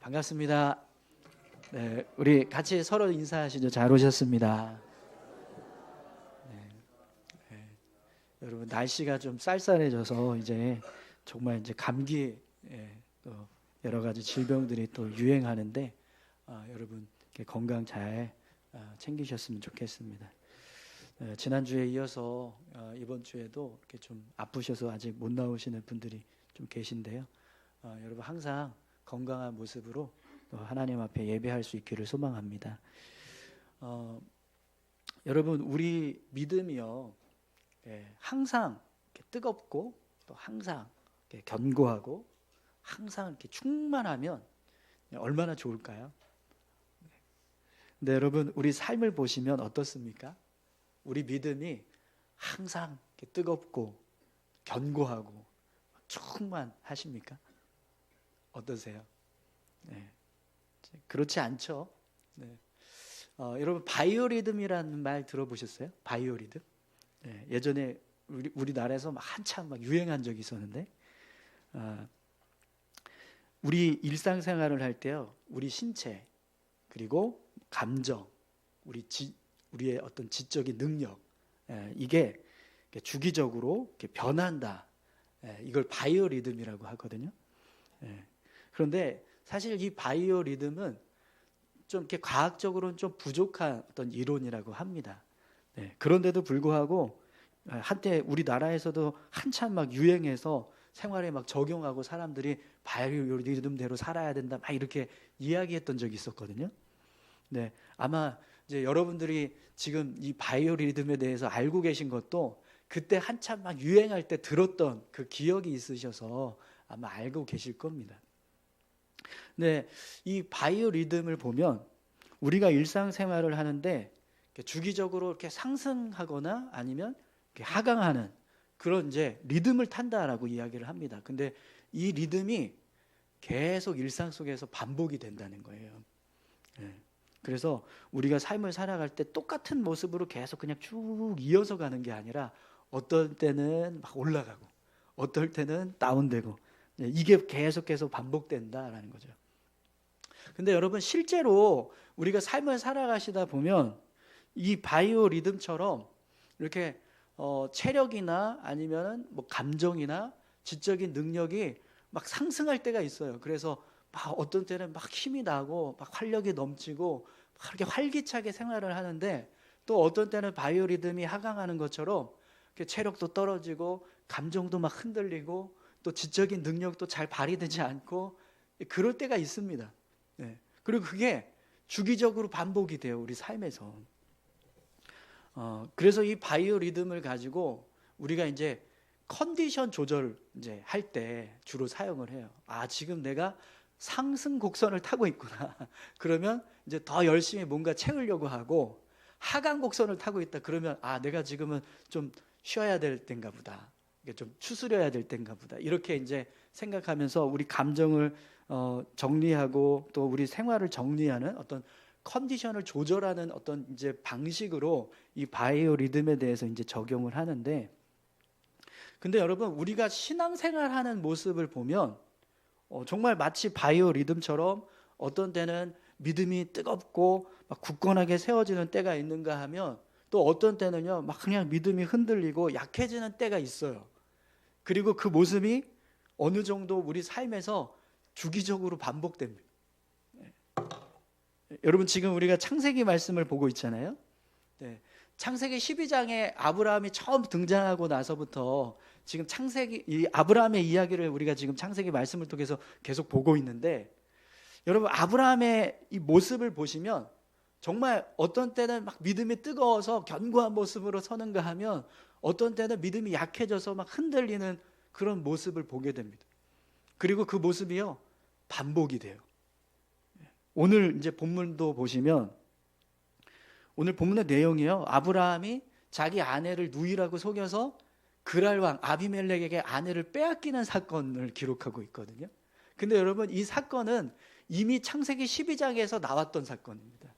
반갑습니다. 네, 우리 같이 서로 인사하시죠. 잘 오셨습니다. 네, 네. 여러분 날씨가 좀 쌀쌀해져서 이제 정말 이제 감기 또 여러 가지 질병들이 또 유행하는데 여러분 건강 잘 챙기셨으면 좋겠습니다. 지난주에 이어서 이번 주에도 이렇게 좀 아프셔서 아직 못 나오시는 분들이 좀 계신데요. 여러분 항상 건강한 모습으로 또 하나님 앞에 예배할 수 있기를 소망합니다. 여러분 우리 믿음이요, 항상 이렇게 뜨겁고 또 항상 이렇게 견고하고 항상 이렇게 충만하면 얼마나 좋을까요? 근데 여러분 우리 삶을 보시면 어떻습니까? 우리 믿음이 항상 이렇게 뜨겁고 견고하고 충만하십니까? 어떠세요? 네. 그렇지 않죠. 네. 여러분 바이오리듬이라는 말 들어보셨어요? 바이오리듬? 네. 예전에 우리나라에서 한참 막 유행한 적이 있었는데, 우리 일상생활을 할 때요, 우리 신체 그리고 감정, 우리의 어떤 지적인 능력, 이게 주기적으로 이렇게 변한다. 이걸 바이오리듬이라고 하거든요. 그런데 사실 이 바이오리듬은 좀 이렇게 과학적으로는 좀 부족한 어떤 이론이라고 합니다. 그런데도 불구하고 한때 우리나라에서도 한참 막 유행해서 생활에 막 적용하고 사람들이 바이오리듬대로 살아야 된다 막 이렇게 이야기했던 적이 있었거든요. 네, 아마 이제 여러분들이 지금 이 바이오리듬에 대해서 알고 계신 것도 그때 한참 막 유행할 때 들었던 그 기억이 있으셔서 아마 알고 계실 겁니다. 네, 이 바이오리듬을 보면 우리가 일상생활을 하는데 주기적으로 이렇게 상승하거나 아니면 이렇게 하강하는 그런 이제 리듬을 탄다라고 이야기를 합니다. 근데 이 리듬이 계속 일상 속에서 반복이 된다는 거예요. 그래서 우리가 삶을 살아갈 때 똑같은 모습으로 계속 그냥 쭉 이어서 가는 게 아니라 어떨 때는 막 올라가고 어떨 때는 다운되고 이게 계속해서 반복된다라는 거죠. 근데 여러분 실제로 우리가 삶을 살아가시다 보면 이 바이오 리듬처럼 이렇게 체력이나 아니면 뭐 감정이나 지적인 능력이 막 상승할 때가 있어요. 그래서 막 어떤 때는 막 힘이 나고 막 활력이 넘치고 막 그렇게 활기차게 생활을 하는데, 또 어떤 때는 바이오 리듬이 하강하는 것처럼 체력도 떨어지고 감정도 막 흔들리고 또 지적인 능력도 잘 발휘되지 않고 그럴 때가 있습니다. 그리고 그게 주기적으로 반복이 돼요, 우리 삶에서. 그래서 이 바이오 리듬을 가지고 우리가 이제 컨디션 조절 이제 할 때 주로 사용을 해요. 지금 내가 상승 곡선을 타고 있구나. 그러면 이제 더 열심히 뭔가 채우려고 하고, 하강 곡선을 타고 있다. 그러면 내가 지금은 좀 쉬어야 될 때인가 보다. 좀 추스려야 될 때인가 보다. 이렇게 이제 생각하면서 우리 감정을 정리하고 또 우리 생활을 정리하는 어떤 컨디션을 조절하는 어떤 이제 방식으로 이 바이오 리듬에 대해서 이제 적용을 하는데, 근데 여러분 우리가 신앙생활하는 모습을 보면 정말 마치 바이오 리듬처럼 어떤 때는 믿음이 뜨겁고 막 굳건하게 세워지는 때가 있는가 하면, 또 어떤 때는요 막 그냥 믿음이 흔들리고 약해지는 때가 있어요. 그리고 그 모습이 어느 정도 우리 삶에서 주기적으로 반복됩니다. 여러분 지금 우리가 창세기 말씀을 보고 있잖아요. 창세기 12장에 아브라함이 처음 등장하고 나서부터 지금 이 아브라함의 이야기를 우리가 지금 창세기 말씀을 통해서 계속 보고 있는데, 여러분 아브라함의 이 모습을 보시면 정말 어떤 때는 막 믿음이 뜨거워서 견고한 모습으로 서는가 하면 어떤 때는 믿음이 약해져서 막 흔들리는 그런 모습을 보게 됩니다. 그리고 그 모습이요 반복이 돼요. 오늘 이제 본문도 보시면 오늘 본문의 내용이요, 아브라함이 자기 아내를 누이라고 속여서 그랄 왕 아비멜렉에게 아내를 빼앗기는 사건을 기록하고 있거든요. 근데 여러분 이 사건은 이미 창세기 12장에서 나왔던 사건입니다.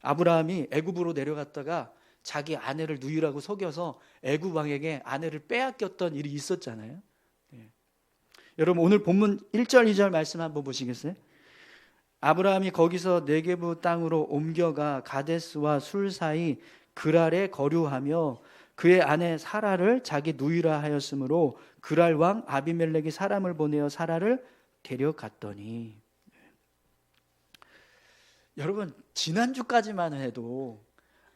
아브라함이 애굽으로 내려갔다가 자기 아내를 누이라고 속여서 애굽 왕에게 아내를 빼앗겼던 일이 있었잖아요. 여러분 오늘 본문 1절 2절 말씀 한번 보시겠어요? 아브라함이 거기서 네게부 땅으로 옮겨가 가데스와 술 사이 그랄에 거류하며 그의 아내 사라를 자기 누이라 하였으므로 그랄 왕 아비멜렉이 사람을 보내어 사라를 데려갔더니. 여러분, 지난주까지만 해도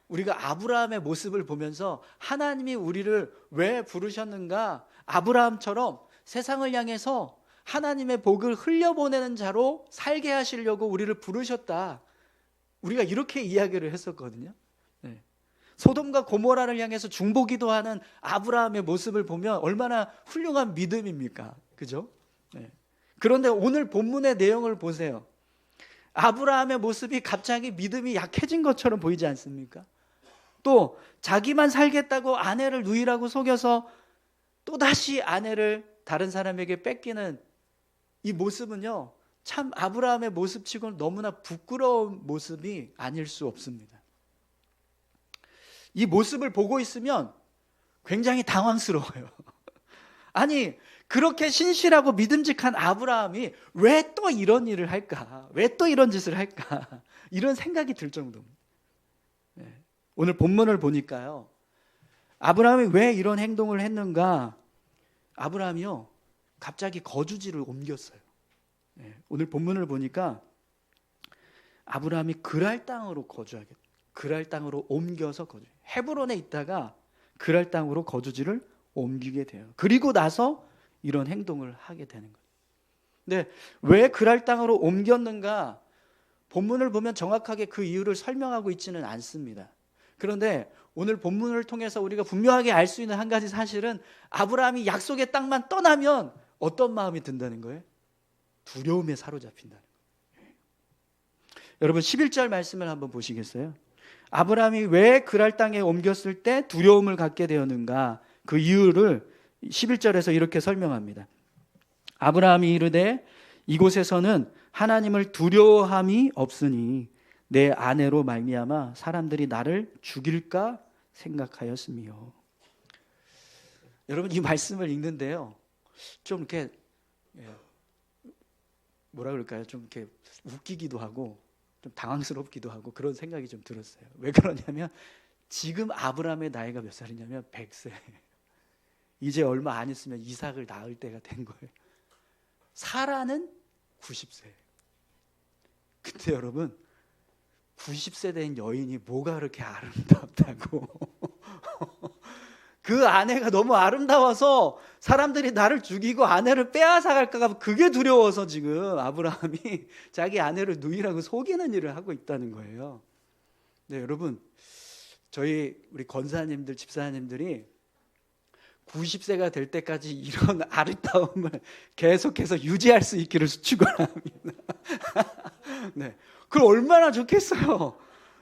우리가 아브라함의 모습을 보면서 하나님이 우리를 왜 부르셨는가, 아브라함처럼 세상을 향해서 하나님의 복을 흘려보내는 자로 살게 하시려고 우리를 부르셨다, 우리가 이렇게 이야기를 했었거든요. 네. 소돔과 고모라를 향해서 중보기도하는 아브라함의 모습을 보면 얼마나 훌륭한 믿음입니까? 그죠? 네. 그런데 오늘 본문의 내용을 보세요. 아브라함의 모습이 갑자기 믿음이 약해진 것처럼 보이지 않습니까? 또 자기만 살겠다고 아내를 누이라고 속여서 또다시 아내를 다른 사람에게 뺏기는 이 모습은요, 참 아브라함의 모습치고는 너무나 부끄러운 모습이 아닐 수 없습니다. 이 모습을 보고 있으면 굉장히 당황스러워요. 아니, 그렇게 신실하고 믿음직한 아브라함이 왜 또 이런 일을 할까? 왜 또 이런 짓을 할까? 이런 생각이 들 정도입니다. 네. 오늘 본문을 보니까요, 아브라함이 왜 이런 행동을 했는가? 아브라함이요, 갑자기 거주지를 옮겼어요. 네. 오늘 본문을 보니까 아브라함이 그랄 땅으로 거주하겠다. 그랄 땅으로 옮겨서 헤브론에 있다가 그랄 땅으로 거주지를 옮기게 돼요. 그리고 나서 이런 행동을 하게 되는 거예요. 근데 왜 그랄 땅으로 옮겼는가? 본문을 보면 정확하게 그 이유를 설명하고 있지는 않습니다. 그런데 오늘 본문을 통해서 우리가 분명하게 알 수 있는 한 가지 사실은, 아브라함이 약속의 땅만 떠나면 어떤 마음이 든다는 거예요? 두려움에 사로잡힌다는 거예요. 여러분, 11절 말씀을 한번 보시겠어요? 아브라함이 왜 그랄 땅에 옮겼을 때 두려움을 갖게 되었는가? 그 이유를 11절에서 이렇게 설명합니다. 아브라함이 이르되 이곳에서는 하나님을 두려워함이 없으니 내 아내로 말미암아 사람들이 나를 죽일까 생각하였으며. 여러분, 이 말씀을 읽는데요, 좀 이렇게 뭐라 그럴까요? 좀 이렇게 웃기기도 하고 좀 당황스럽기도 하고 그런 생각이 좀 들었어요. 왜 그러냐면 지금 아브라함의 나이가 몇 살이냐면 100세. 이제 얼마 안 있으면 이삭을 낳을 때가 된 거예요. 사라는 90세. 근데 여러분, 90세 된 여인이 뭐가 그렇게 아름답다고. 그 아내가 너무 아름다워서 사람들이 나를 죽이고 아내를 빼앗아 갈까 봐 그게 두려워서 지금 아브라함이 자기 아내를 누이라고 속이는 일을 하고 있다는 거예요. 네, 여러분, 우리 권사님들, 집사님들이 90세가 될 때까지 이런 아름다움을 계속해서 유지할 수 있기를 축원합니다. 네, 그럼 얼마나 좋겠어요.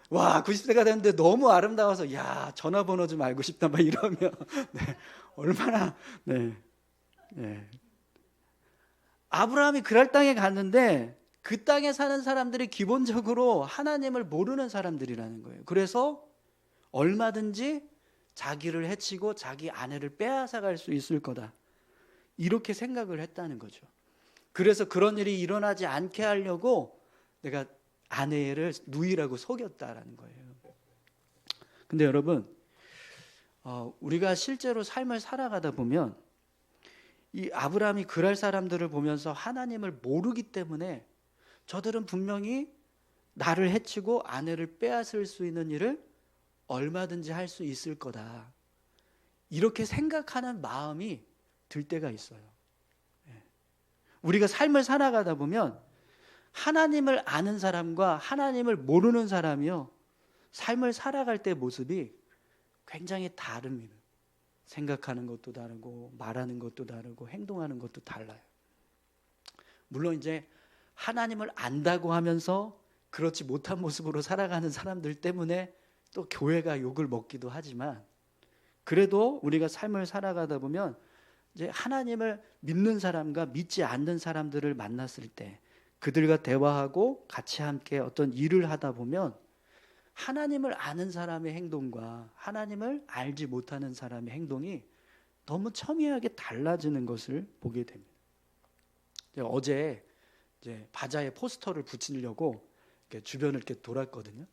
와, 90세가 됐는데 너무 아름다워서 야, 전화번호 좀 알고 싶다 막 이러면 네, 얼마나. 네. 아브라함이 그랄 땅에 갔는데 그 땅에 사는 사람들이 기본적으로 하나님을 모르는 사람들이라는 거예요. 그래서 얼마든지 자기를 해치고 자기 아내를 빼앗아 갈 수 있을 거다, 이렇게 생각을 했다는 거죠. 그래서 그런 일이 일어나지 않게 하려고 내가 아내를 누이라고 속였다라는 거예요. 근데 여러분, 우리가 실제로 삶을 살아가다 보면 이 아브라함이 그랄 사람들을 보면서 하나님을 모르기 때문에 저들은 분명히 나를 해치고 아내를 빼앗을 수 있는 일을 얼마든지 할 수 있을 거다, 이렇게 생각하는 마음이 들 때가 있어요. 우리가 삶을 살아가다 보면 하나님을 아는 사람과 하나님을 모르는 사람이요, 삶을 살아갈 때 모습이 굉장히 다릅니다. 생각하는 것도 다르고 말하는 것도 다르고 행동하는 것도 달라요. 물론 이제 하나님을 안다고 하면서 그렇지 못한 모습으로 살아가는 사람들 때문에 또 교회가 욕을 먹기도 하지만, 그래도 우리가 삶을 살아가다 보면 이제 하나님을 믿는 사람과 믿지 않는 사람들을 만났을 때 그들과 대화하고 같이 함께 어떤 일을 하다 보면 하나님을 아는 사람의 행동과 하나님을 알지 못하는 사람의 행동이 너무 첨예하게 달라지는 것을 보게 됩니다. 어제 이제 바자에 포스터를 붙이려고 이렇게 주변을 이렇게 돌았거든요.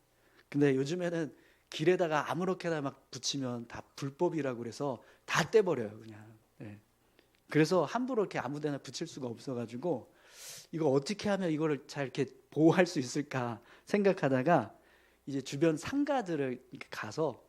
근데 요즘에는 길에다가 아무렇게나 막 붙이면 다 불법이라고 그래서 다 떼버려요, 그냥. 예. 그래서 함부로 이렇게 아무데나 붙일 수가 없어가지고 이거 어떻게 하면 이거를 잘 이렇게 보호할 수 있을까 생각하다가 이제 주변 상가들을 이렇게 가서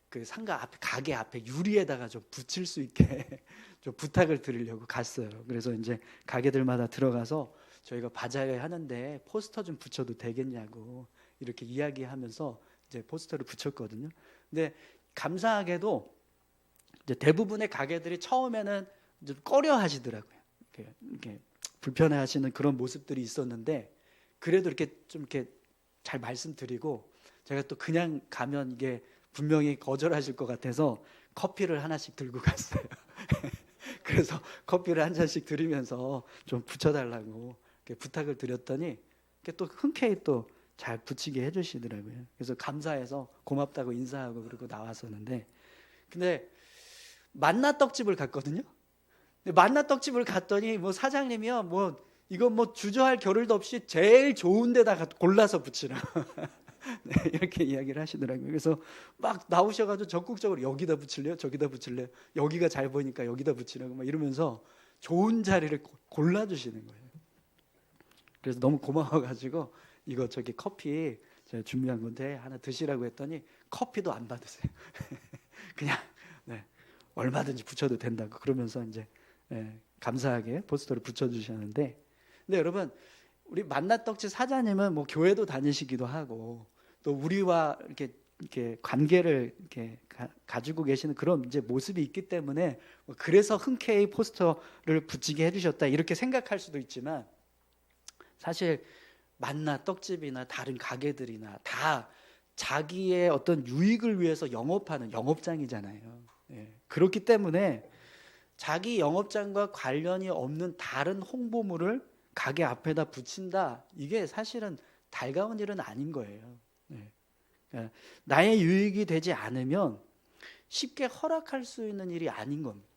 그 상가 앞에 가게 앞에 유리에다가 좀 붙일 수 있게 좀 부탁을 드리려고 갔어요. 그래서 이제 가게들마다 들어가서 저희가 바자회 하는데 포스터 좀 붙여도 되겠냐고 이렇게 이야기하면서 이제 포스터를 붙였거든요. 근데 감사하게도 이제 대부분의 가게들이 처음에는 좀 꺼려 하시더라고요. 이렇게 불편해하시는 그런 모습들이 있었는데 그래도 이렇게 좀 이렇게 잘 말씀드리고 제가 또 그냥 가면 이게 분명히 거절하실 것 같아서 커피를 하나씩 들고 갔어요. 그래서 커피를 한 잔씩 드리면서 좀 붙여달라고 이렇게 부탁을 드렸더니 또 흔쾌히 또 잘 붙이게 해주시더라고요. 그래서 감사해서 고맙다고 인사하고 그러고 나왔었는데, 근데 만나 떡집을 갔거든요. 근데 만나 떡집을 갔더니 뭐 사장님이요, 뭐 이거 뭐 주저할 겨를도 없이 제일 좋은 데다가 골라서 붙이라. 네, 이렇게 이야기를 하시더라고요. 그래서 막 나오셔가지고 적극적으로 여기다 붙일래요? 저기다 붙일래요? 여기가 잘 보이니까 여기다 붙이라고 막 이러면서 좋은 자리를 골라주시는 거예요. 그래서 너무 고마워가지고 이거 저기 커피 제가 준비한 건데 하나 드시라고 했더니 커피도 안 받으세요. 그냥 네, 얼마든지 붙여도 된다고 그러면서 이제 감사하게 포스터를 붙여주셨는데, 근데 여러분 우리 만나떡집 사장님은 뭐 교회도 다니시기도 하고 또 우리와 이렇게 관계를 이렇게 가지고 계시는 그런 이제 모습이 있기 때문에 뭐 그래서 흔쾌히 포스터를 붙이게 해주셨다 이렇게 생각할 수도 있지만, 사실 만나 떡집이나 다른 가게들이나 다 자기의 어떤 유익을 위해서 영업하는 영업장이잖아요. 예. 그렇기 때문에 자기 영업장과 관련이 없는 다른 홍보물을 가게 앞에다 붙인다, 이게 사실은 달가운 일은 아닌 거예요. 예. 그러니까 나의 유익이 되지 않으면 쉽게 허락할 수 있는 일이 아닌 겁니다.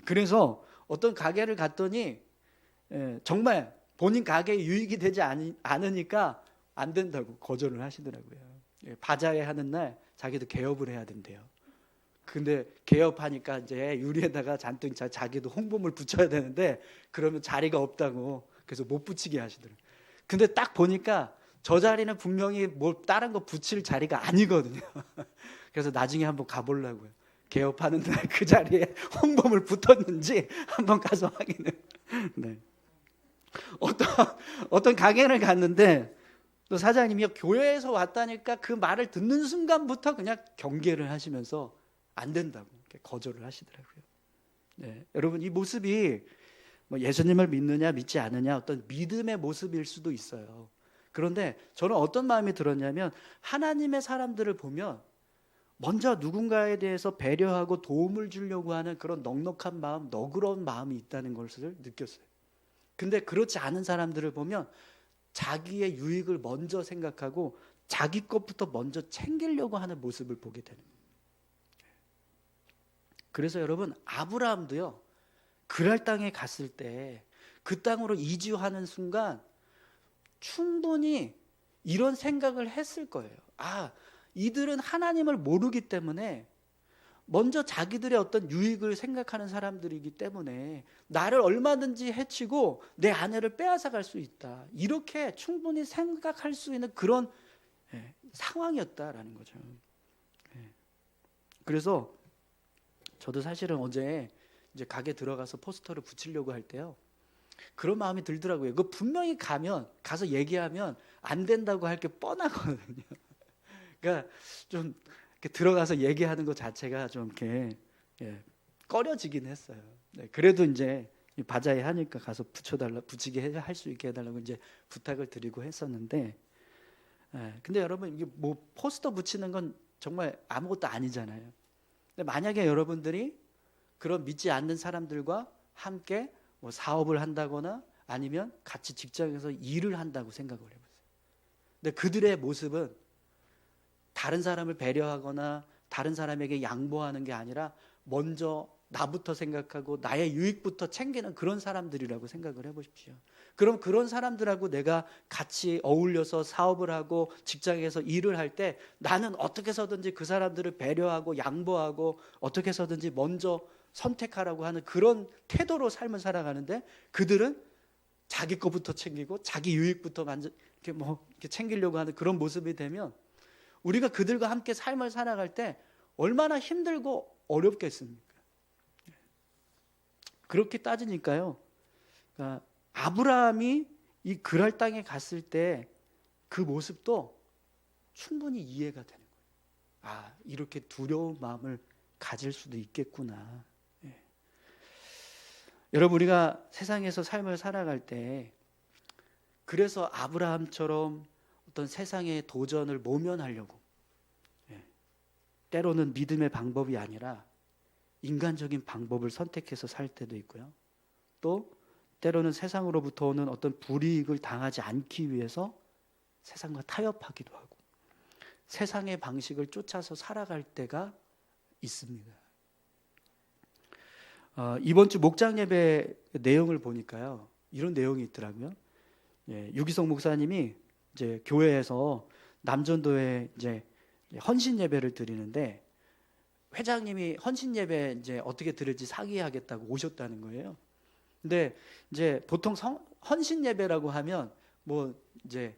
그래서 어떤 가게를 갔더니 정말 본인 가게에 유익이 되지 않으니까 안 된다고 거절을 하시더라고요. 바자회 하는 날 자기도 개업을 해야 된대요. 근데 개업하니까 이제 유리에다가 잔뜩 자기도 홍보물 붙여야 되는데 그러면 자리가 없다고 그래서 못 붙이게 하시더라고요. 근데 딱 보니까 저 자리는 분명히 뭐 다른 거 붙일 자리가 아니거든요. 그래서 나중에 한번 가보려고요. 개업하는 날 그 자리에 홍보물 붙었는지 한번 가서 확인을. 네. 어떤 가게를 갔는데 또 사장님이 교회에서 왔다니까 그 말을 듣는 순간부터 그냥 경계를 하시면서 안 된다고 거절을 하시더라고요. 네, 여러분 이 모습이 뭐 예수님을 믿느냐 믿지 않느냐 어떤 믿음의 모습일 수도 있어요. 그런데 저는 어떤 마음이 들었냐면 하나님의 사람들을 보면 먼저 누군가에 대해서 배려하고 도움을 주려고 하는 그런 넉넉한 마음, 너그러운 마음이 있다는 것을 느꼈어요. 근데 그렇지 않은 사람들을 보면 자기의 유익을 먼저 생각하고 자기 것부터 먼저 챙기려고 하는 모습을 보게 되는 거예요. 그래서 여러분 아브라함도요, 그랄 땅에 갔을 때 그 땅으로 이주하는 순간 충분히 이런 생각을 했을 거예요. 아, 이들은 하나님을 모르기 때문에 먼저 자기들의 어떤 유익을 생각하는 사람들이기 때문에 나를 얼마든지 해치고 내 아내를 빼앗아 갈 수 있다, 이렇게 충분히 생각할 수 있는 그런 상황이었다라는 거죠. 그래서 저도 사실은 어제 이제 가게 들어가서 포스터를 붙이려고 할 때요, 그런 마음이 들더라고요. 그 분명히 가서 얘기하면 안 된다고 할 게 뻔하거든요. 그러니까 좀 이렇게 들어가서 얘기하는 것 자체가 좀 이렇게 꺼려지긴 했어요. 네, 그래도 이제 바자회 하니까 가서 붙이게 할 수 있게 해달라고 이제 부탁을 드리고 했었는데, 근데 여러분 이게 뭐 포스터 붙이는 건 정말 아무것도 아니잖아요. 근데 만약에 여러분들이 그런 믿지 않는 사람들과 함께 뭐 사업을 한다거나 아니면 같이 직장에서 일을 한다고 생각을 해보세요. 근데 그들의 모습은 다른 사람을 배려하거나 다른 사람에게 양보하는 게 아니라 먼저 나부터 생각하고 나의 유익부터 챙기는 그런 사람들이라고 생각을 해보십시오. 그럼 그런 사람들하고 내가 같이 어울려서 사업을 하고 직장에서 일을 할 때 나는 어떻게 해서든지 그 사람들을 배려하고 양보하고 어떻게 해서든지 먼저 선택하라고 하는 그런 태도로 삶을 살아가는데, 그들은 자기 것부터 챙기고 자기 유익부터 이렇게 챙기려고 하는 그런 모습이 되면, 우리가 그들과 함께 삶을 살아갈 때 얼마나 힘들고 어렵겠습니까? 그렇게 따지니까요, 그러니까 아브라함이 이 그랄 땅에 갔을 때 그 모습도 충분히 이해가 되는 거예요. 아, 이렇게 두려운 마음을 가질 수도 있겠구나. 예. 여러분, 우리가 세상에서 삶을 살아갈 때, 그래서 아브라함처럼 어떤 세상의 도전을 모면하려고, 때로는 믿음의 방법이 아니라 인간적인 방법을 선택해서 살 때도 있고요. 또 때로는 세상으로부터 오는 어떤 불이익을 당하지 않기 위해서 세상과 타협하기도 하고 세상의 방식을 쫓아서 살아갈 때가 있습니다. 이번 주 목장 예배 내용을 보니까요, 이런 내용이 있더라고요. 유기성 목사님이 이제 교회에서 남전도에 이제 헌신 예배를 드리는데, 회장님이 헌신 예배 이제 어떻게 드릴지 상의하겠다고 오셨다는 거예요. 근데 이제 보통 헌신 예배라고 하면 뭐 이제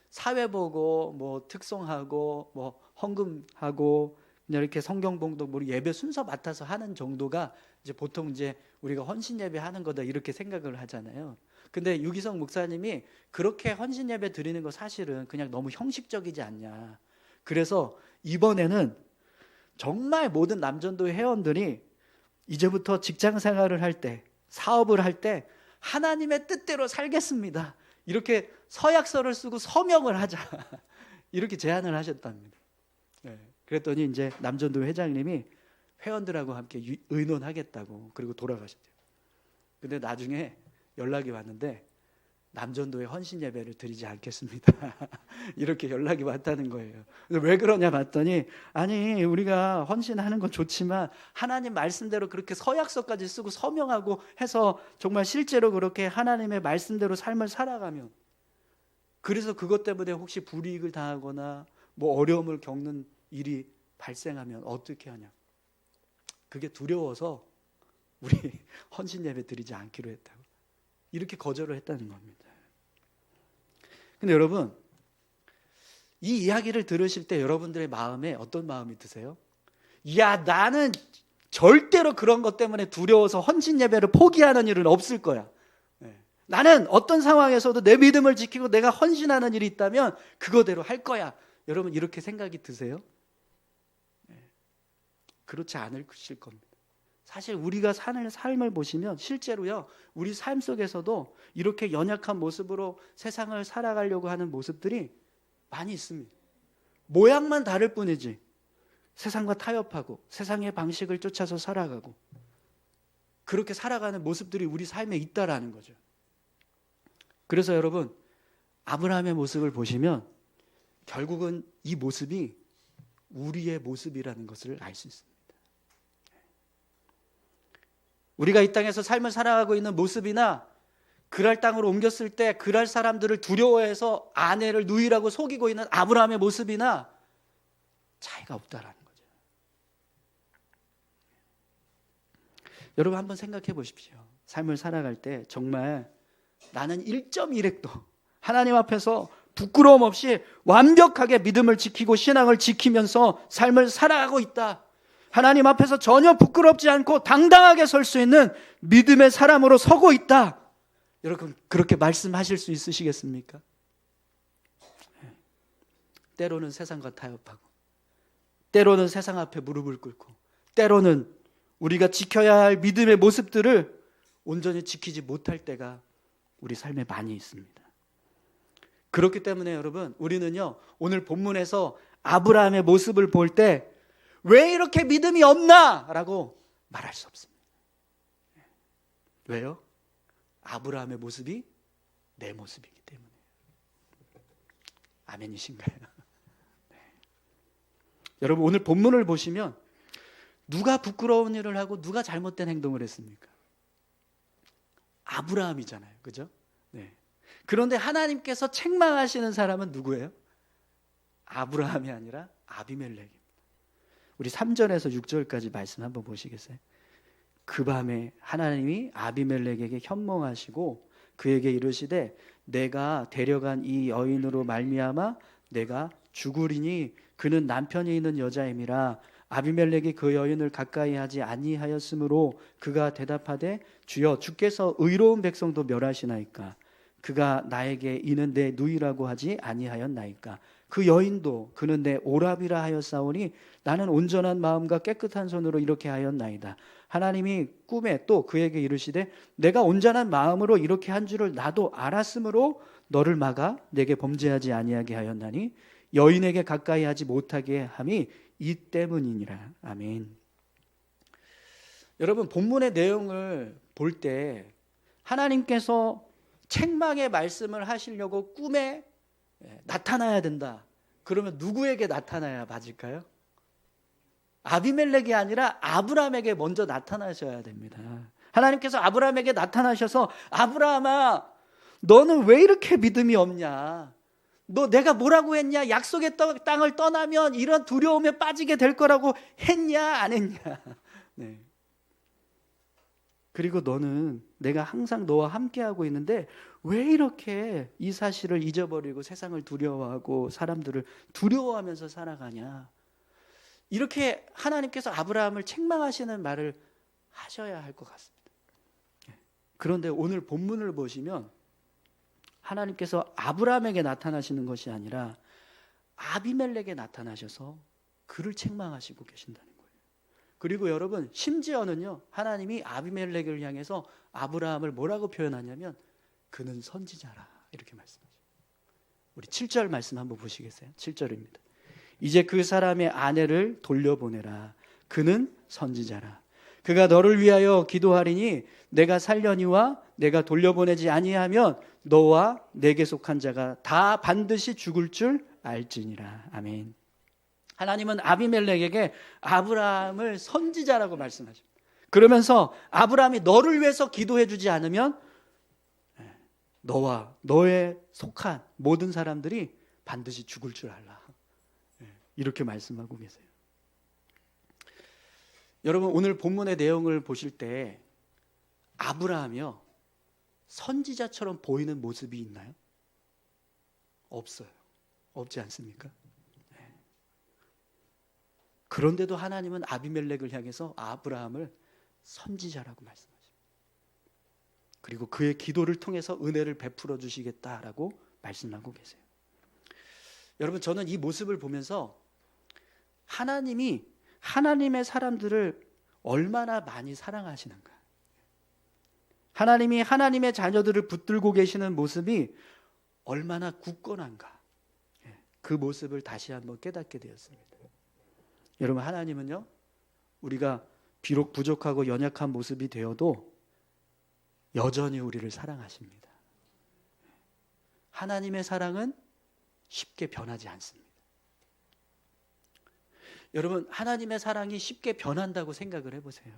사회 보고 뭐 특송하고 뭐 헌금하고 그냥 이렇게 성경 봉독 뭐 예배 순서 맡아서 하는 정도가 이제 보통 이제 우리가 헌신 예배 하는 거다 이렇게 생각을 하잖아요. 근데 유기성 목사님이 그렇게 헌신 예배 드리는 거 사실은 그냥 너무 형식적이지 않냐. 그래서 이번에는 정말 모든 남전도 회원들이 이제부터 직장 생활을 할 때, 사업을 할 때 하나님의 뜻대로 살겠습니다, 이렇게 서약서를 쓰고 서명을 하자 이렇게 제안을 하셨답니다. 그랬더니 이제 남전도 회장님이 회원들하고 함께 의논하겠다고 그리고 돌아가셨대요. 근데 나중에 연락이 왔는데 남전도에 헌신 예배를 드리지 않겠습니다 이렇게 연락이 왔다는 거예요. 왜 그러냐 봤더니, 아니 우리가 헌신하는 건 좋지만 하나님 말씀대로 그렇게 서약서까지 쓰고 서명하고 해서 정말 실제로 그렇게 하나님의 말씀대로 삶을 살아가면, 그래서 그것 때문에 혹시 불이익을 당하거나 뭐 어려움을 겪는 일이 발생하면 어떻게 하냐, 그게 두려워서 우리 헌신 예배 드리지 않기로 했다고 이렇게 거절을 했다는 겁니다. 근데 여러분, 이 이야기를 들으실 때 여러분들의 마음에 어떤 마음이 드세요? 야, 나는 절대로 그런 것 때문에 두려워서 헌신 예배를 포기하는 일은 없을 거야. 나는 어떤 상황에서도 내 믿음을 지키고 내가 헌신하는 일이 있다면 그거대로 할 거야. 여러분, 이렇게 생각이 드세요? 그렇지 않으실 겁니다. 사실 우리가 사는 삶을 보시면 실제로요, 우리 삶 속에서도 이렇게 연약한 모습으로 세상을 살아가려고 하는 모습들이 많이 있습니다. 모양만 다를 뿐이지 세상과 타협하고 세상의 방식을 쫓아서 살아가고 그렇게 살아가는 모습들이 우리 삶에 있다라는 거죠. 그래서 여러분, 아브라함의 모습을 보시면 결국은 이 모습이 우리의 모습이라는 것을 알 수 있습니다. 우리가 이 땅에서 삶을 살아가고 있는 모습이나 그랄 땅으로 옮겼을 때 그랄 사람들을 두려워해서 아내를 누이라고 속이고 있는 아브라함의 모습이나 차이가 없다라는 거죠. 여러분, 한번 생각해 보십시오. 삶을 살아갈 때 정말 나는 1.1획도 하나님 앞에서 부끄러움 없이 완벽하게 믿음을 지키고 신앙을 지키면서 삶을 살아가고 있다, 하나님 앞에서 전혀 부끄럽지 않고 당당하게 설 수 있는 믿음의 사람으로 서고 있다, 여러분 그렇게 말씀하실 수 있으시겠습니까? 때로는 세상과 타협하고 때로는 세상 앞에 무릎을 꿇고 때로는 우리가 지켜야 할 믿음의 모습들을 온전히 지키지 못할 때가 우리 삶에 많이 있습니다. 그렇기 때문에 여러분, 우리는요 오늘 본문에서 아브라함의 모습을 볼 때 왜 이렇게 믿음이 없나? 라고 말할 수 없습니다. 왜요? 아브라함의 모습이 내 모습이기 때문에. 아멘이신가요? 네. 여러분, 오늘 본문을 보시면 누가 부끄러운 일을 하고 누가 잘못된 행동을 했습니까? 아브라함이잖아요. 그죠? 네. 그런데 하나님께서 책망하시는 사람은 누구예요? 아브라함이 아니라 아비멜렉입니다. 우리 3절에서 6절까지 말씀 한번 보시겠어요? 그 밤에 하나님이 아비멜렉에게 현몽하시고 그에게 이르시되 내가 데려간 이 여인으로 말미암아 내가 죽으리니 그는 남편이 있는 여자임이라. 아비멜렉이 그 여인을 가까이 하지 아니하였으므로 그가 대답하되 주여 주께서 의로운 백성도 멸하시나이까. 그가 나에게 이는 내 누이라고 하지 아니하였나이까. 그 여인도 그는 내 오라비라 하였사오니 나는 온전한 마음과 깨끗한 손으로 이렇게 하였나이다. 하나님이 꿈에 또 그에게 이르시되 내가 온전한 마음으로 이렇게 한 줄을 나도 알았으므로 너를 막아 내게 범죄하지 아니하게 하였나니 여인에게 가까이 하지 못하게 함이 이 때문이니라. 아멘. 여러분, 본문의 내용을 볼 때 하나님께서 책망의 말씀을 하시려고 꿈에 나타나야 된다. 그러면 누구에게 나타나야 맞을까요? 아비멜렉이 아니라 아브라함에게 먼저 나타나셔야 됩니다. 하나님께서 아브라함에게 나타나셔서 아브라함아, 너는 왜 이렇게 믿음이 없냐? 너 내가 뭐라고 했냐? 약속의 땅을 떠나면 이런 두려움에 빠지게 될 거라고 했냐? 안 했냐? 네. 그리고 너는 내가 항상 너와 함께하고 있는데 왜 이렇게 이 사실을 잊어버리고 세상을 두려워하고 사람들을 두려워하면서 살아가냐? 이렇게 하나님께서 아브라함을 책망하시는 말을 하셔야 할 것 같습니다. 그런데 오늘 본문을 보시면 하나님께서 아브라함에게 나타나시는 것이 아니라 아비멜렉에 나타나셔서 그를 책망하시고 계신다는 거예요. 그리고 여러분, 심지어는요, 하나님이 아비멜렉을 향해서 아브라함을 뭐라고 표현하냐면 그는 선지자라 이렇게 말씀하셔요. 우리 7절 말씀 한번 보시겠어요? 7절입니다. 이제 그 사람의 아내를 돌려보내라. 그는 선지자라. 그가 너를 위하여 기도하리니 내가 살려니와 내가 돌려보내지 아니하면 너와 내게 속한 자가 다 반드시 죽을 줄 알지니라. 아멘. 하나님은 아비멜렉에게 아브라함을 선지자라고 말씀하십니다. 그러면서 아브라함이 너를 위해서 기도해 주지 않으면 너와 너에 속한 모든 사람들이 반드시 죽을 줄 알라. 이렇게 말씀하고 계세요. 여러분, 오늘 본문의 내용을 보실 때 아브라함이요, 선지자처럼 보이는 모습이 있나요? 없어요. 없지 않습니까? 그런데도 하나님은 아비멜렉을 향해서 아브라함을 선지자라고 말씀하십니다. 그리고 그의 기도를 통해서 은혜를 베풀어 주시겠다라고 말씀하고 계세요. 여러분, 저는 이 모습을 보면서 하나님이 하나님의 사람들을 얼마나 많이 사랑하시는가, 하나님이 하나님의 자녀들을 붙들고 계시는 모습이 얼마나 굳건한가, 그 모습을 다시 한번 깨닫게 되었습니다. 여러분, 하나님은요, 우리가 비록 부족하고 연약한 모습이 되어도 여전히 우리를 사랑하십니다. 하나님의 사랑은 쉽게 변하지 않습니다. 여러분, 하나님의 사랑이 쉽게 변한다고 생각을 해보세요.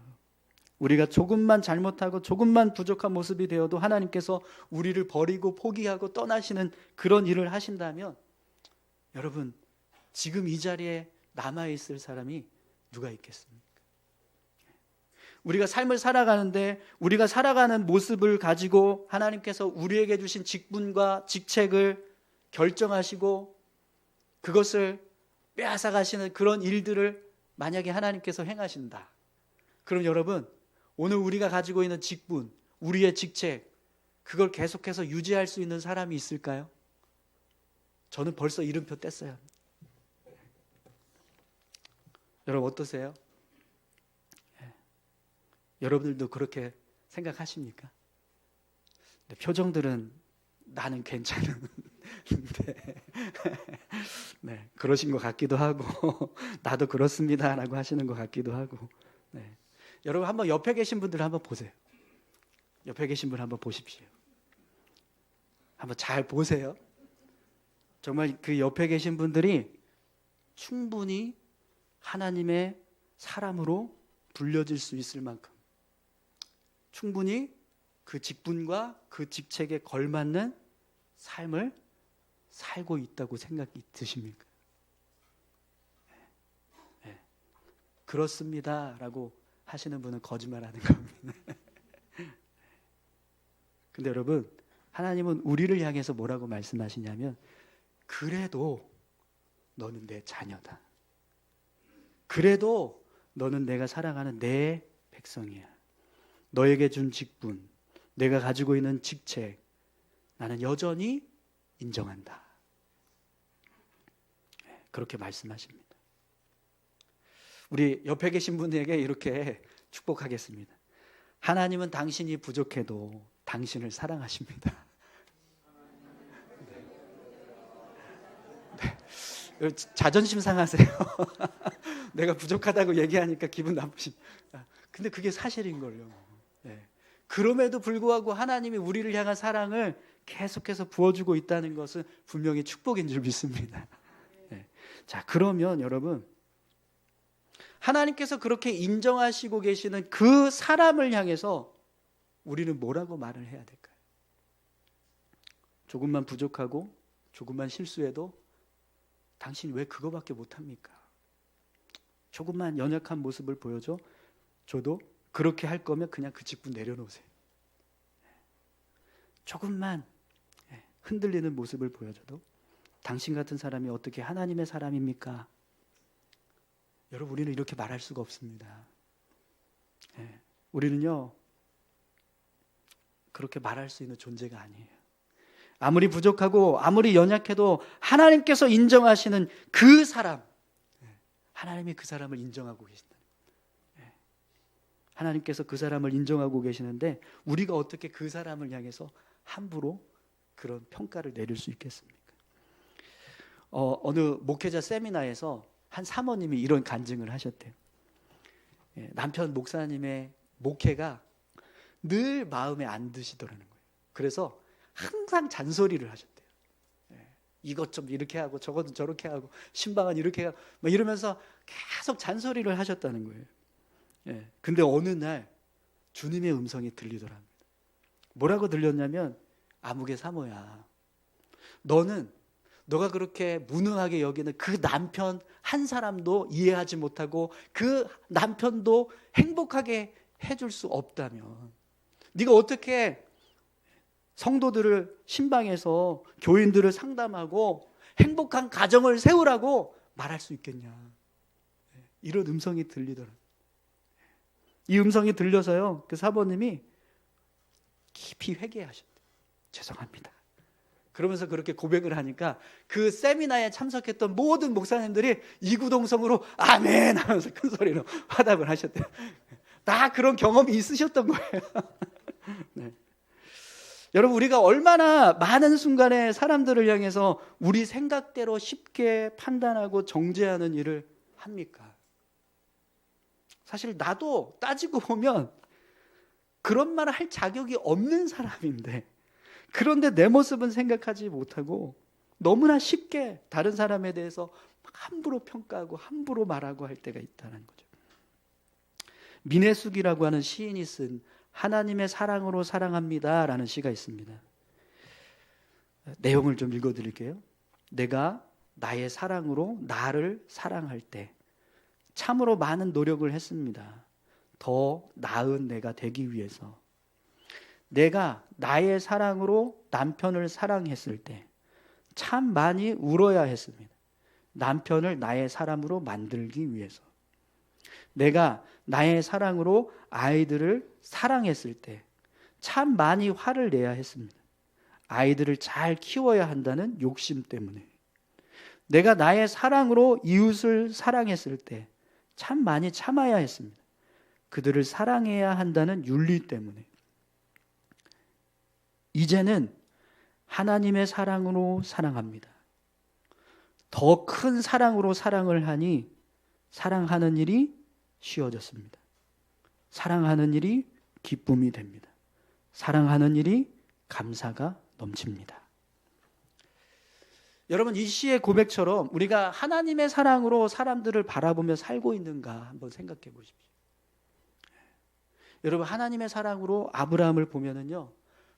우리가 조금만 잘못하고 조금만 부족한 모습이 되어도 하나님께서 우리를 버리고 포기하고 떠나시는 그런 일을 하신다면 여러분, 지금 이 자리에 남아있을 사람이 누가 있겠습니까? 우리가 삶을 살아가는데 우리가 살아가는 모습을 가지고 하나님께서 우리에게 주신 직분과 직책을 결정하시고 그것을 빼앗아 가시는 그런 일들을 만약에 하나님께서 행하신다, 그럼 여러분, 오늘 우리가 가지고 있는 직분, 우리의 직책, 그걸 계속해서 유지할 수 있는 사람이 있을까요? 저는 벌써 이름표 뗐어요. 여러분, 어떠세요? 여러분들도 그렇게 생각하십니까? 표정들은 나는 괜찮은데 네, 그러신 것 같기도 하고 나도 그렇습니다라고 하시는 것 같기도 하고. 네. 여러분, 한번 옆에 계신 분들 한번 보세요. 옆에 계신 분 한번 보십시오. 한번 잘 보세요. 정말 그 옆에 계신 분들이 충분히 하나님의 사람으로 불려질 수 있을 만큼 충분히 그 직분과 그 직책에 걸맞는 삶을 살고 있다고 생각이 드십니까? 네. 그렇습니다 라고 하시는 분은 거짓말하는 겁니다. 근데 여러분, 하나님은 우리를 향해서 뭐라고 말씀하시냐면, 그래도 너는 내 자녀다. 그래도 너는 내가 사랑하는 내 백성이야. 너에게 준 직분, 내가 가지고 있는 직책, 나는 여전히 인정한다. 그렇게 말씀하십니다. 우리 옆에 계신 분에게 이렇게 축복하겠습니다. 하나님은 당신이 부족해도 당신을 사랑하십니다. 네. 자존심 상하세요. 내가 부족하다고 얘기하니까 기분 나쁘십니다. 근데 그게 사실인걸요. 네. 그럼에도 불구하고 하나님이 우리를 향한 사랑을 계속해서 부어주고 있다는 것은 분명히 축복인 줄 믿습니다. 네. 자, 그러면 여러분, 하나님께서 그렇게 인정하시고 계시는 그 사람을 향해서 우리는 뭐라고 말을 해야 될까요? 조금만 부족하고 조금만 실수해도 당신이 왜 그거밖에 못합니까? 조금만 연약한 모습을 보여줘. 저도 그렇게 할 거면 그냥 그 직분 내려놓으세요. 조금만 흔들리는 모습을 보여줘도 당신 같은 사람이 어떻게 하나님의 사람입니까? 여러분, 우리는 이렇게 말할 수가 없습니다. 우리는요, 그렇게 말할 수 있는 존재가 아니에요. 아무리 부족하고 아무리 연약해도 하나님께서 인정하시는 그 사람, 하나님이 그 사람을 인정하고 계신다. 하나님께서 그 사람을 인정하고 계시는데 우리가 어떻게 그 사람을 향해서 함부로 그런 평가를 내릴 수 있겠습니까? 어느 목회자 세미나에서 한 사모님이 이런 간증을 하셨대요. 남편 목사님의 목회가 늘 마음에 안 드시더라는 거예요. 그래서 항상 잔소리를 하셨대요. 이것 좀 이렇게 하고 저것 좀 저렇게 하고 신방은 이렇게 하고 막 이러면서 계속 잔소리를 하셨다는 거예요. 근데 어느 날 주님의 음성이 들리더랍니다. 뭐라고 들렸냐면, 아무개 사모야, 너가 그렇게 무능하게 여기는 그 남편 한 사람도 이해하지 못하고 그 남편도 행복하게 해줄 수 없다면 네가 어떻게 성도들을 신방에서 교인들을 상담하고 행복한 가정을 세우라고 말할 수 있겠냐. 이런 음성이 들리더라고요. 이 음성이 들려서요, 그 사모님이 깊이 회개하셨대요. 죄송합니다. 그러면서 그렇게 고백을 하니까 그 세미나에 참석했던 모든 목사님들이 이구동성으로 아멘 하면서 큰 소리로 화답을 하셨대요. 다 그런 경험이 있으셨던 거예요. 네. 여러분, 우리가 얼마나 많은 순간에 사람들을 향해서 우리 생각대로 쉽게 판단하고 정죄하는 일을 합니까? 사실 나도 따지고 보면 그런 말을 할 자격이 없는 사람인데, 그런데 내 모습은 생각하지 못하고 너무나 쉽게 다른 사람에 대해서 함부로 평가하고 함부로 말하고 할 때가 있다는 거죠. 민혜숙이라고 하는 시인이 쓴 하나님의 사랑으로 사랑합니다 라는 시가 있습니다. 내용을 좀 읽어드릴게요. 내가 나의 사랑으로 나를 사랑할 때 참으로 많은 노력을 했습니다. 더 나은 내가 되기 위해서. 내가 나의 사랑으로 남편을 사랑했을 때 참 많이 울어야 했습니다. 남편을 나의 사람으로 만들기 위해서. 내가 나의 사랑으로 아이들을 사랑했을 때 참 많이 화를 내야 했습니다. 아이들을 잘 키워야 한다는 욕심 때문에. 내가 나의 사랑으로 이웃을 사랑했을 때 참 많이 참아야 했습니다. 그들을 사랑해야 한다는 윤리 때문에. 이제는 하나님의 사랑으로 사랑합니다. 더 큰 사랑으로 사랑을 하니 사랑하는 일이 쉬워졌습니다. 사랑하는 일이 기쁨이 됩니다. 사랑하는 일이 감사가 넘칩니다. 여러분, 이 시의 고백처럼 우리가 하나님의 사랑으로 사람들을 바라보며 살고 있는가 한번 생각해 보십시오. 여러분, 하나님의 사랑으로 아브라함을 보면은요,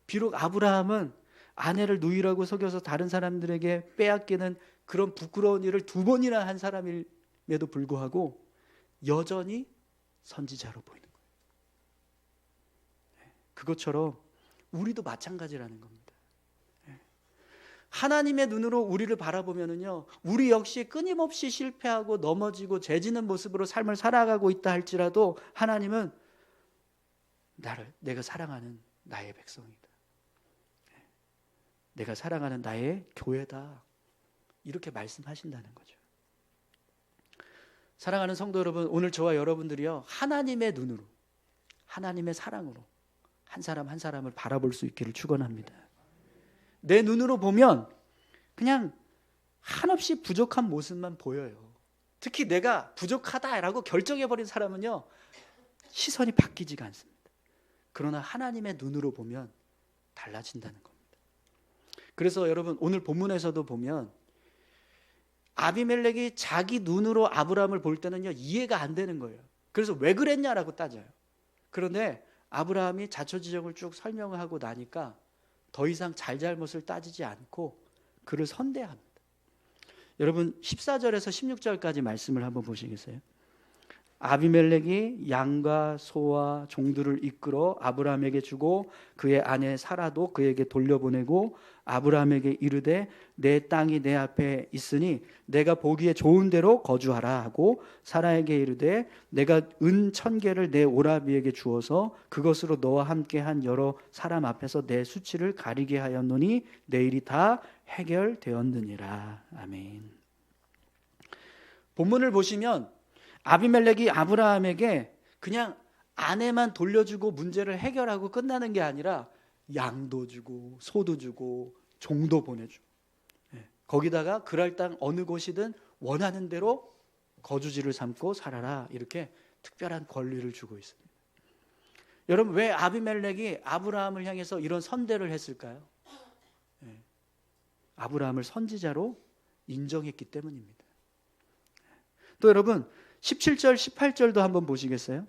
비록 아브라함은 아내를 누이라고 속여서 다른 사람들에게 빼앗기는 그런 부끄러운 일을 2번이나 한 사람임에도 불구하고 여전히 선지자로 보이는 거예요. 그것처럼 우리도 마찬가지라는 겁니다. 하나님의 눈으로 우리를 바라보면은요, 우리 역시 끊임없이 실패하고 넘어지고 죄지는 모습으로 삶을 살아가고 있다 할지라도 하나님은 내가 사랑하는 나의 백성이다, 내가 사랑하는 나의 교회다, 이렇게 말씀하신다는 거죠. 사랑하는 성도 여러분, 오늘 저와 여러분들이요, 하나님의 눈으로, 하나님의 사랑으로 한 사람 한 사람을 바라볼 수 있기를 축원합니다. 내 눈으로 보면 그냥 한없이 부족한 모습만 보여요. 특히 내가 부족하다라고 결정해버린 사람은요, 시선이 바뀌지가 않습니다. 그러나 하나님의 눈으로 보면 달라진다는 겁니다. 그래서 여러분, 오늘 본문에서도 보면 아비멜렉이 자기 눈으로 아브라함을 볼 때는요, 이해가 안 되는 거예요. 그래서 왜 그랬냐라고 따져요. 그런데 아브라함이 자초지종을 쭉 설명을 하고 나니까 더 이상 잘잘못을 따지지 않고 그를 선대합니다. 여러분, 14절에서 16절까지 말씀을 한번 보시겠어요? 아비멜렉이 양과 소와 종들을 이끌어 아브라함에게 주고 그의 아내 사라도 그에게 돌려보내고 아브라함에게 이르되 내 땅이 내 앞에 있으니 내가 보기에 좋은 대로 거주하라 하고 사라에게 이르되 내가 은 1000개를 내 오라비에게 주어서 그것으로 너와 함께한 여러 사람 앞에서 내 수치를 가리게 하였노니 내 일이 다 해결되었느니라. 아멘. 본문을 보시면 아비멜렉이 아브라함에게 그냥 아내만 돌려주고 문제를 해결하고 끝나는 게 아니라 양도 주고 소도 주고 종도 보내주고, 거기다가 그랄 땅 어느 곳이든 원하는 대로 거주지를 삼고 살아라, 이렇게 특별한 권리를 주고 있습니다. 여러분, 왜 아비멜렉이 아브라함을 향해서 이런 선대를 했을까요? 아브라함을 선지자로 인정했기 때문입니다. 또 여러분, 17절 18절도 한번 보시겠어요?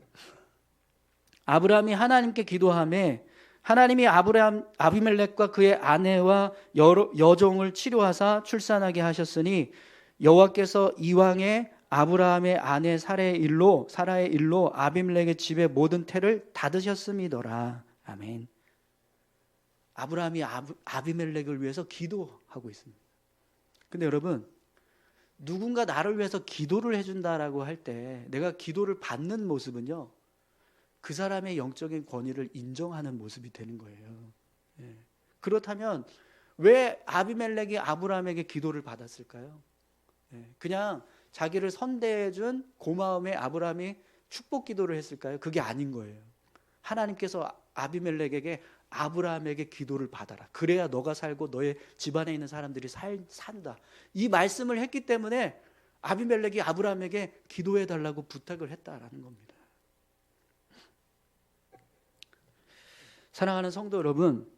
아브라함이 하나님께 기도하며 하나님이 아비멜렉과 그의 아내와 여종을 치료하사 출산하게 하셨으니 여호와께서 이왕에 아브라함의 아내 사라의 일로 아비멜렉의 집의 모든 태를 닫으셨음이더라. 아멘. 아브라함이 아비멜렉을 위해서 기도하고 있습니다. 근데 여러분, 누군가 나를 위해서 기도를 해준다라고 할 때 내가 기도를 받는 모습은요, 그 사람의 영적인 권위를 인정하는 모습이 되는 거예요. 그렇다면 왜 아비멜렉이 아브라함에게 기도를 받았을까요? 그냥 자기를 선대해준 고마움에 아브라함이 축복 기도를 했을까요? 그게 아닌 거예요. 하나님께서 아비멜렉에게 아브라함에게 기도를 받아라, 그래야 너가 살고 너의 집안에 있는 사람들이 산다, 이 말씀을 했기 때문에 아비멜렉이 아브라함에게 기도해 달라고 부탁을 했다라는 겁니다. 사랑하는 성도 여러분,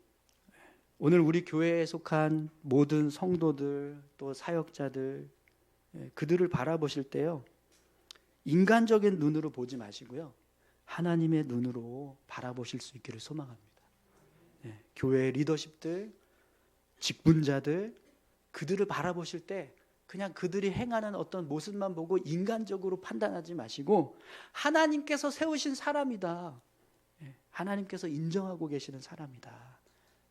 오늘 우리 교회에 속한 모든 성도들 또 사역자들, 그들을 바라보실 때요, 인간적인 눈으로 보지 마시고요, 하나님의 눈으로 바라보실 수 있기를 소망합니다. 교회의 리더십들, 직분자들, 그들을 바라보실 때 그냥 그들이 행하는 어떤 모습만 보고 인간적으로 판단하지 마시고 하나님께서 세우신 사람이다, 하나님께서 인정하고 계시는 사람이다,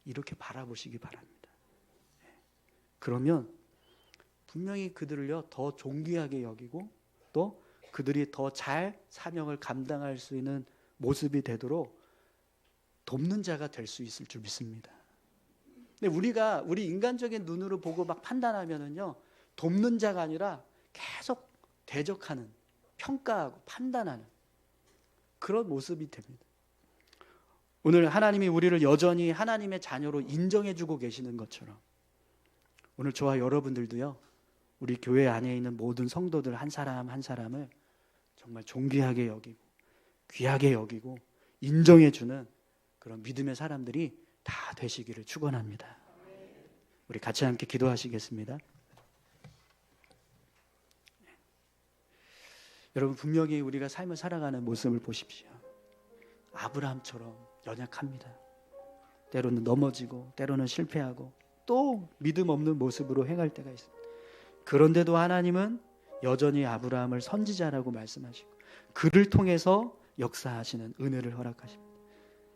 이렇게 바라보시기 바랍니다. 그러면 분명히 그들을요 더 존귀하게 여기고 또 그들이 더 잘 사명을 감당할 수 있는 모습이 되도록 돕는 자가 될 수 있을 줄 믿습니다. 근데 우리 인간적인 눈으로 보고 막 판단하면은요, 돕는 자가 아니라 계속 대적하는, 평가하고 판단하는 그런 모습이 됩니다. 오늘 하나님이 우리를 여전히 하나님의 자녀로 인정해주고 계시는 것처럼 오늘 저와 여러분들도요, 우리 교회 안에 있는 모든 성도들 한 사람 한 사람을 정말 존귀하게 여기고 귀하게 여기고 인정해주는 그런 믿음의 사람들이 다 되시기를 축원합니다. 우리 같이 함께 기도하시겠습니다. 여러분, 분명히 우리가 삶을 살아가는 모습을 보십시오. 아브라함처럼 연약합니다. 때로는 넘어지고 때로는 실패하고 또 믿음 없는 모습으로 행할 때가 있습니다. 그런데도 하나님은 여전히 아브라함을 선지자라고 말씀하시고 그를 통해서 역사하시는 은혜를 허락하십니다.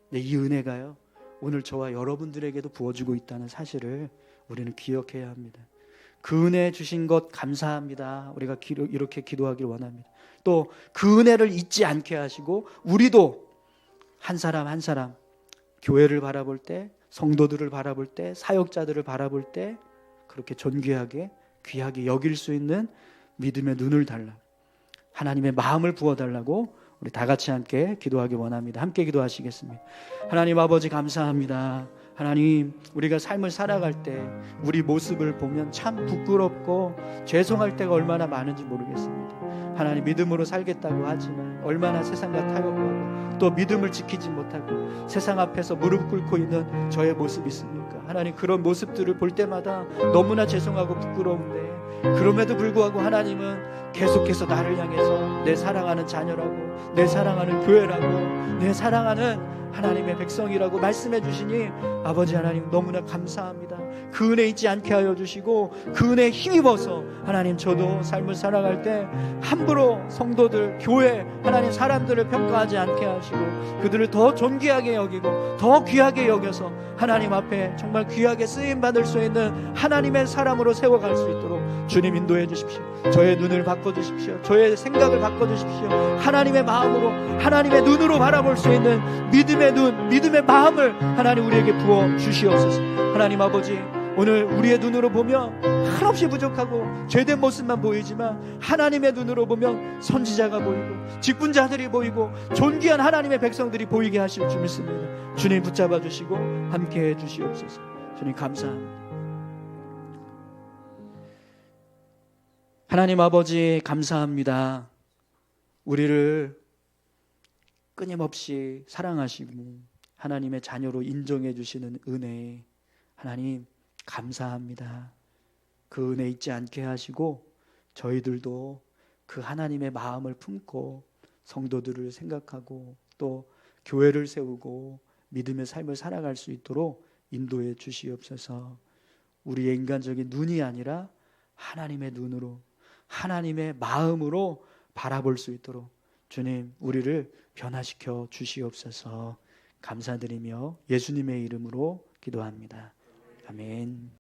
네, 이 은혜가요 오늘 저와 여러분들에게도 부어지고 있다는 사실을 우리는 기억해야 합니다. 그 은혜 주신 것 감사합니다. 우리가 이렇게 기도하길 원합니다. 또 그 은혜를 잊지 않게 하시고 우리도 한 사람 한 사람 교회를 바라볼 때, 성도들을 바라볼 때, 사역자들을 바라볼 때 그렇게 존귀하게 귀하게 여길 수 있는 믿음의 눈을 달라, 하나님의 마음을 부어달라고 우리 다 같이 함께 기도하기 원합니다. 함께 기도하시겠습니다. 하나님 아버지 감사합니다. 하나님, 우리가 삶을 살아갈 때 우리 모습을 보면 참 부끄럽고 죄송할 때가 얼마나 많은지 모르겠습니다. 하나님, 믿음으로 살겠다고 하지만 얼마나 세상과 타협하고 또 믿음을 지키지 못하고 세상 앞에서 무릎 꿇고 있는 저의 모습이 있습니까? 하나님, 그런 모습들을 볼 때마다 너무나 죄송하고 부끄러운데 그럼에도 불구하고 하나님은 계속해서 나를 향해서 내 사랑하는 자녀라고, 내 사랑하는 교회라고, 내 사랑하는 하나님의 백성이라고 말씀해 주시니 아버지 하나님 너무나 감사합니다. 그 은혜 잊지 않게 하여 주시고 그 은혜에 힘입어서 하나님, 저도 삶을 살아갈 때 함부로 성도들, 교회, 하나님 사람들을 평가하지 않게 하시고 그들을 더 존귀하게 여기고 더 귀하게 여겨서 하나님 앞에 정말 귀하게 쓰임받을 수 있는 하나님의 사람으로 세워갈 수 있도록 주님 인도해 주십시오. 저의 눈을 바꿔주십시오. 저의 생각을 바꿔주십시오. 하나님의 마음으로, 하나님의 눈으로 바라볼 수 있는 믿음의 눈, 믿음의 마음을 하나님 우리에게 부어 주시옵소서. 하나님 아버지, 오늘 우리의 눈으로 보면 한없이 부족하고 죄된 모습만 보이지만 하나님의 눈으로 보면 선지자가 보이고 직분자들이 보이고 존귀한 하나님의 백성들이 보이게 하실 줄 믿습니다. 주님 붙잡아 주시고 함께해 주시옵소서. 주님 감사합니다. 하나님 아버지 감사합니다. 우리를 끊임없이 사랑하시고 하나님의 자녀로 인정해 주시는 은혜, 하나님 감사합니다. 그 은혜 잊지 않게 하시고 저희들도 그 하나님의 마음을 품고 성도들을 생각하고 또 교회를 세우고 믿음의 삶을 살아갈 수 있도록 인도해 주시옵소서. 우리의 인간적인 눈이 아니라 하나님의 눈으로, 하나님의 마음으로 바라볼 수 있도록 주님 우리를 변화시켜 주시옵소서. 감사드리며 예수님의 이름으로 기도합니다. 아멘.